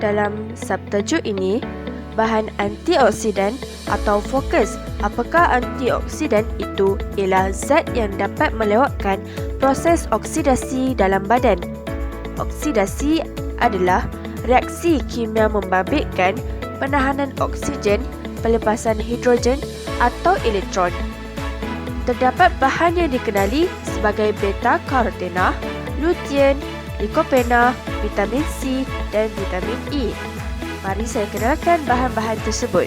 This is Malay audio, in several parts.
dalam subtajuk ini, bahan antioksidan atau fokus. Apakah antioksidan itu? Ialah zat yang dapat melewatkan proses oksidasi dalam badan. Oksidasi adalah reaksi kimia membabitkan penahanan oksigen, pelepasan hidrogen atau elektron. Terdapat bahan yang dikenali sebagai beta-karotena, lutein, lycopene, vitamin C dan vitamin E. Mari saya kenalkan bahan-bahan tersebut.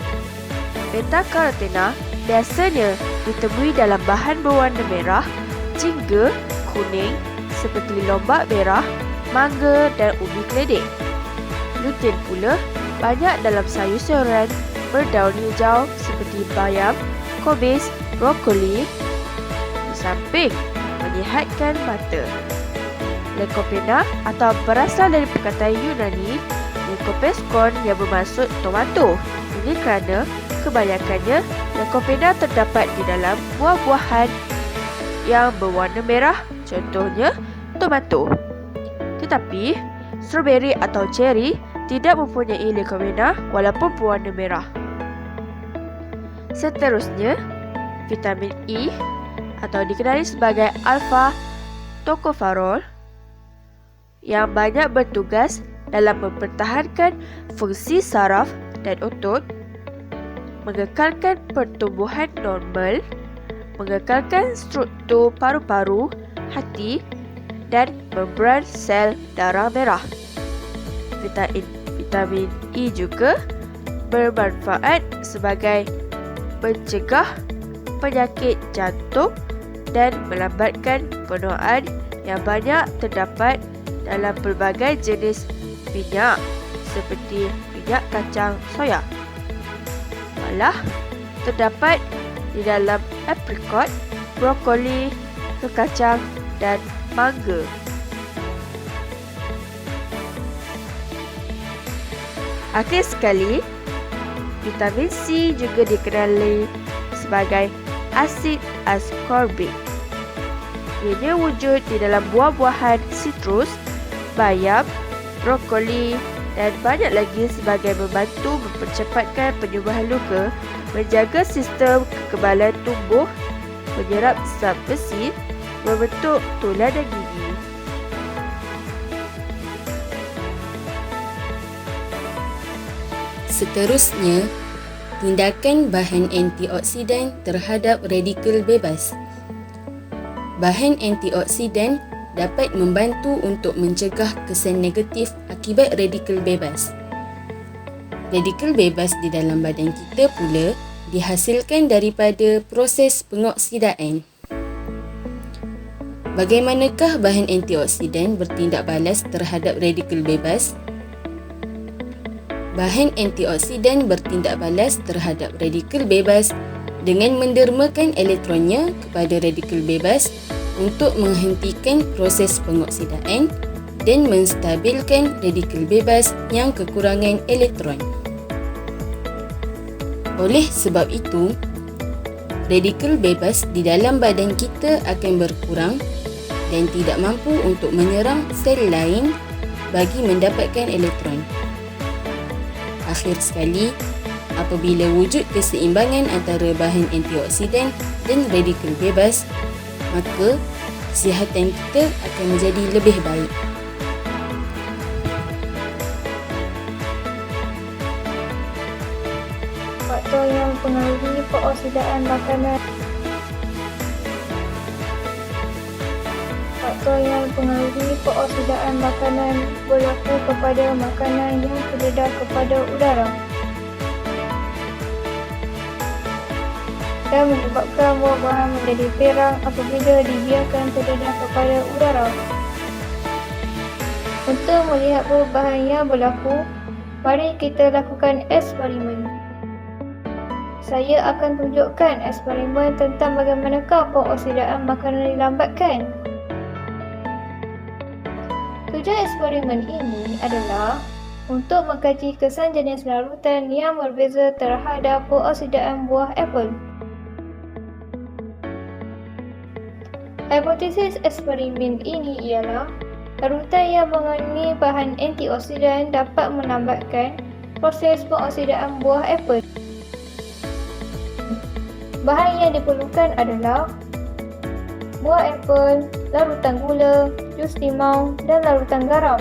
Beta-karotena biasanya ditemui dalam bahan berwarna merah, jingga, kuning seperti lombak merah, mangga dan ubi keledek. Lutein pula banyak dalam sayur-sayuran berdaun hijau seperti bayam, kobis, brokoli. Di samping menyihatkan mata. Lycopene atau berasal dari perkataan Yunani lycopeskon yang bermaksud tomato. Ini kerana kebanyakannya lycopene terdapat di dalam buah-buahan yang berwarna merah, contohnya tomato. Tetapi strawberry atau cherry tidak mempunyai lycopene walaupun berwarna merah. Seterusnya, vitamin E atau dikenali sebagai alpha tocopherol yang banyak bertugas dalam mempertahankan fungsi saraf dan otot, mengekalkan pertumbuhan normal, mengekalkan struktur paru-paru, hati dan membran sel darah merah. Vitamin E juga bermanfaat sebagai pencegah penyakit jantung dan melambatkan penuaan yang banyak terdapat dalam pelbagai jenis minyak seperti minyak kacang soya. Malah terdapat di dalam aprikot, brokoli, kekacang dan mangga. Akhir sekali, vitamin C juga dikenali sebagai asid ascorbic. Ianya wujud di dalam buah-buahan sitrus, bayam, brokoli dan banyak lagi sebagai membantu mempercepatkan penyembuhan luka, menjaga sistem kekebalan tubuh, menyerap zat besi, membentuk tulang dan gigi. Seterusnya, tindakan bahan antioksidan terhadap radikal bebas. Bahan antioksidan dapat membantu untuk mencegah kesan negatif akibat radikal bebas. Radikal bebas di dalam badan kita pula dihasilkan daripada proses pengoksidaan. Bagaimanakah bahan antioksidan bertindak balas terhadap radikal bebas? Bahan antioksidan bertindak balas terhadap radikal bebas dengan mendermakan elektronnya kepada radikal bebas untuk menghentikan proses pengoksidaan dan menstabilkan radikal bebas yang kekurangan elektron. Oleh sebab itu, radikal bebas di dalam badan kita akan berkurang dan tidak mampu untuk menyerang sel lain bagi mendapatkan elektron. Akhir sekali, apabila wujud keseimbangan antara bahan antioksidan dan radikal bebas, maka kesihatan kita akan menjadi lebih baik. Faktor yang mempengaruhi peroksidaan makanan. Faktor yang mempengaruhi peroksidaan makanan berlaku kepada makanan yang terdedah kepada udara dan menyebabkan buah-buahan menjadi perang apabila dibiarkan terdedah kepada udara. Untuk melihat perubahan yang berlaku, mari kita lakukan eksperimen. Saya akan tunjukkan eksperimen tentang bagaimanakah peroksidaan makanan dilambatkan. Tujuan eksperimen ini adalah untuk mengkaji kesan jenis larutan yang berbeza terhadap peroksidaan buah apel. Hipotesis eksperimen ini ialah Larutan yang mengandungi bahan antioksidan dapat melambatkan proses pengoksidaan buah apel. Bahan yang diperlukan adalah buah apel, larutan gula, jus limau dan larutan garam.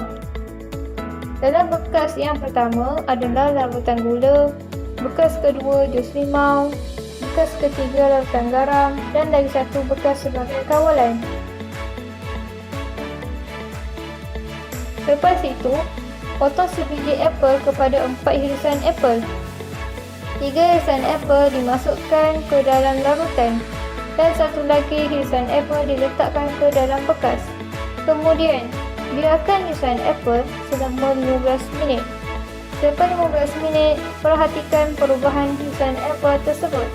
Dalam bekas yang pertama adalah larutan gula, bekas kedua jus limau, bekas ketiga larutan garam dan lagi satu bekas sebagai kawalan. Lepas itu, potong sebiji apel kepada 4 irisan apel. 3 irisan apel dimasukkan ke dalam larutan dan satu lagi irisan apel diletakkan ke dalam bekas. Kemudian, biarkan irisan apel selama 15 minit. Selepas 15 minit, perhatikan perubahan irisan apel tersebut.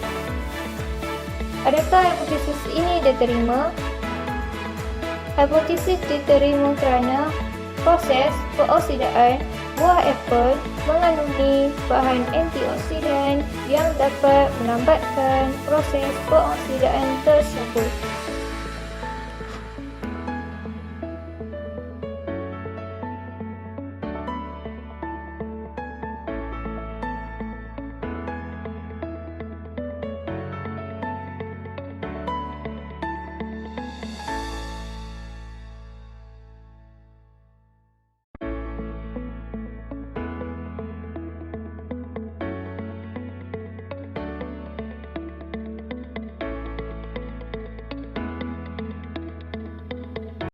Adakah hipotesis ini diterima? Hipotesis diterima kerana proses pengoksidaan buah apel mengandungi bahan antioksidan yang dapat melambatkan proses pengoksidaan tersebut.